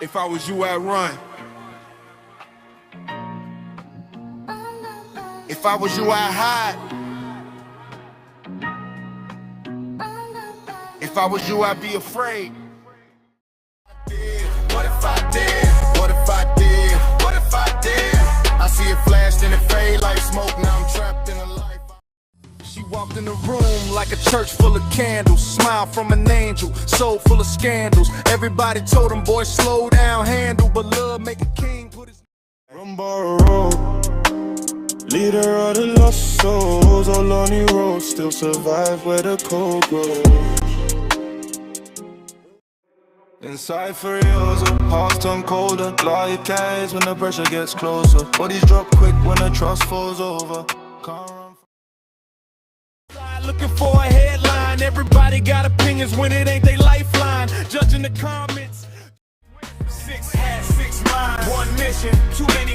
If I was you, I'd run. If I was you, I'd hide. If I was you, I'd be afraid. What if I did? What if I did? What if I did? I see it flash, then it fade like smoke. Now I'm trapped in a life. She walked in the room like a church full of candles. Smile from an angel, soul full of scandals. Everybody told him, boy, slow down, handle. But love make a king put his... From Borough, leader of the lost souls. On lonely road, still survive where the cold grows. Inside for reals, hearts turn colder. Light cares when the pressure gets closer. Bodies drop quick when the trust falls over. Can't run from... Looking for a headline. Everybody got opinions when it ain't they lifeline. Judging the comments. 6 hats, 6 minds, 1 mission. Too many